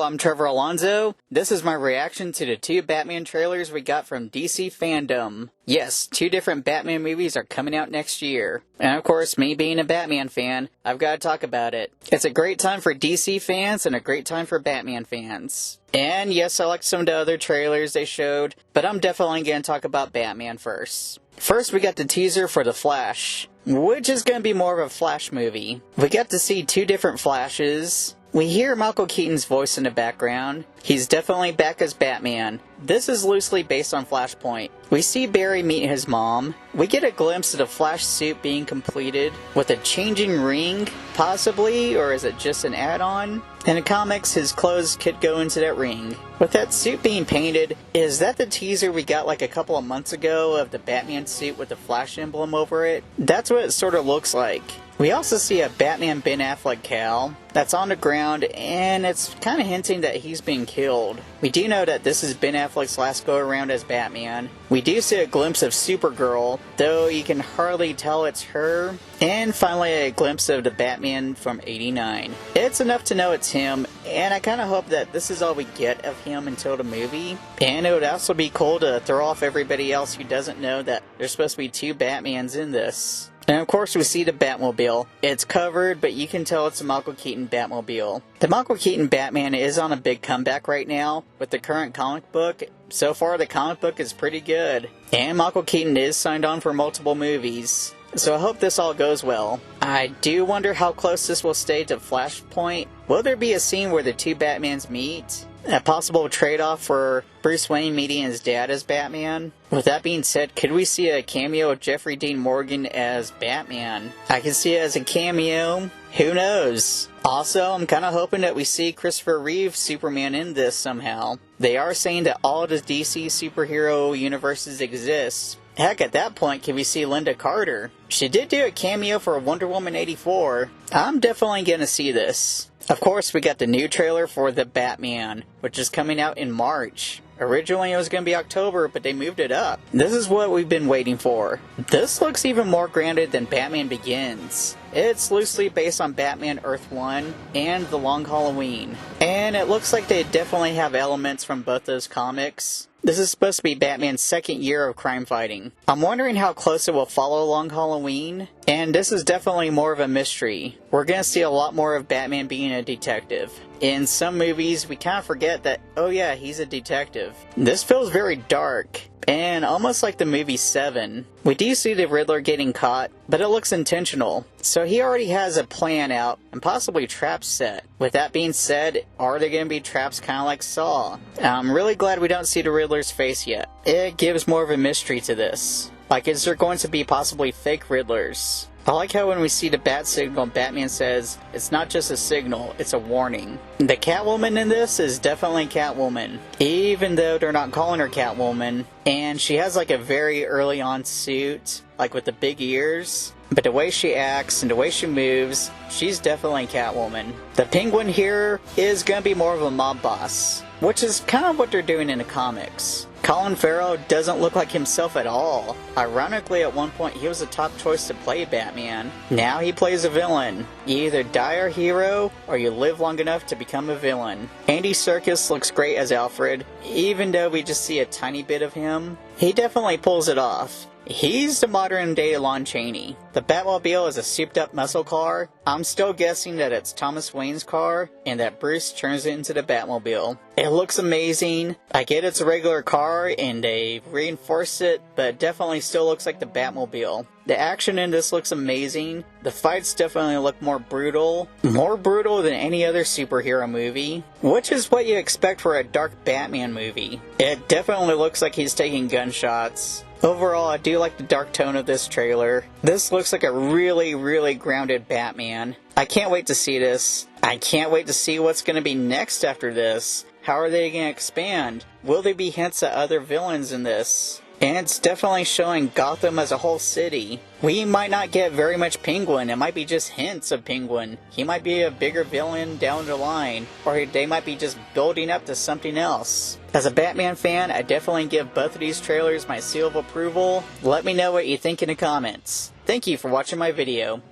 I'm Trevor Alonso. This is my reaction to the two Batman trailers we got from DC Fandom. Yes, two different Batman movies are coming out next year. And of course, me being a Batman fan, I've got to talk about it. It's a great time for DC fans and a great time for Batman fans. And yes, I liked some of the other trailers they showed, but I'm definitely going to talk about Batman first. First, we got the teaser for The Flash, which is going to be more of a Flash movie. We got to see two different Flashes. We hear Michael Keaton's voice in the background. He's definitely back as Batman. This is loosely based on Flashpoint. We see Barry meet his mom. We get a glimpse of the Flash suit being completed with a changing ring, possibly, or is it just an add-on? In the comics, his clothes could go into that ring. With that suit being painted, is that the teaser we got like a couple of months ago of the Batman suit with the Flash emblem over it? That's what it sort of looks like. We also see a Batman Ben Affleck cowl that's on the ground, and it's kind of hinting that he's been killed. We do know that this is Ben Affleck's last go-around as Batman. We do see a glimpse of Supergirl, though you can hardly tell it's her. And finally a glimpse of the Batman from '89. It's enough to know it's him, and I kind of hope that this is all we get of him until the movie. And it would also be cool to throw off everybody else who doesn't know that there's supposed to be two Batmans in this. And of course we see the Batmobile. It's covered, but you can tell it's a Michael Keaton Batmobile. The Michael Keaton Batman is on a big comeback right now with the current comic book. So far the comic book is pretty good. And Michael Keaton is signed on for multiple movies. So I hope this all goes well. I do wonder how close this will stay to Flashpoint. Will there be a scene where the two Batmans meet? A possible trade-off for Bruce Wayne meeting his dad as Batman? With that being said, could we see a cameo of Jeffrey Dean Morgan as Batman? I can see it as a cameo. Who knows? Also, I'm kind of hoping that we see Christopher Reeve's Superman in this somehow. They are saying that all the DC superhero universes exist. Heck, at that point, can we see Linda Carter? She did do a cameo for Wonder Woman 84. I'm definitely gonna see this. Of course, we got the new trailer for The Batman, which is coming out in March. Originally it was going to be October, but they moved it up. This is what we've been waiting for. This looks even more grounded than Batman Begins. It's loosely based on Batman Earth 1 and The Long Halloween. And it looks like they definitely have elements from both those comics. This is supposed to be Batman's second year of crime fighting. I'm wondering how close it will follow Long Halloween, and this is definitely more of a mystery. We're gonna see a lot more of Batman being a detective. In some movies, we kind of forget that, oh yeah, he's a detective. This feels very dark, and almost like the movie Seven. We do see the Riddler getting caught, but it looks intentional. So he already has a plan out, and possibly traps set. With that being said, are there going to be traps kind of like Saw? I'm really glad we don't see the Riddler's face yet. It gives more of a mystery to this. Like, is there going to be possibly fake Riddlers? I like how when we see the bat signal, Batman says, it's not just a signal, it's a warning. The Catwoman in this is definitely Catwoman, even though they're not calling her Catwoman. And she has like a very early on suit, like with the big ears. But the way she acts and the way she moves, she's definitely Catwoman. The Penguin here is going to be more of a mob boss, which is kind of what they're doing in the comics. Colin Farrell doesn't look like himself at all. Ironically, at one point he was the top choice to play Batman. Now he plays a villain. You either die a hero, or you live long enough to become a villain. Andy Serkis looks great as Alfred, even though we just see a tiny bit of him. He definitely pulls it off. He's the modern day Lon Chaney. The Batmobile is a souped up muscle car. I'm still guessing that it's Thomas Wayne's car and that Bruce turns it into the Batmobile. It looks amazing. I get it's a regular car and they reinforce it, but it definitely still looks like the Batmobile. The action in this looks amazing. The fights definitely look more brutal than any other superhero movie, which is what you expect for a dark Batman movie. It definitely looks like he's taking gunshots. Overall, I do like the dark tone of this trailer. This looks like a really, really grounded Batman. I can't wait to see this. I can't wait to see what's going to be next after this. How are they going to expand? Will there be hints at other villains in this? And it's definitely showing Gotham as a whole city. We might not get very much Penguin. It might be just hints of Penguin. He might be a bigger villain down the line. Or they might be just building up to something else. As a Batman fan, I definitely give both of these trailers my seal of approval. Let me know what you think in the comments. Thank you for watching my video.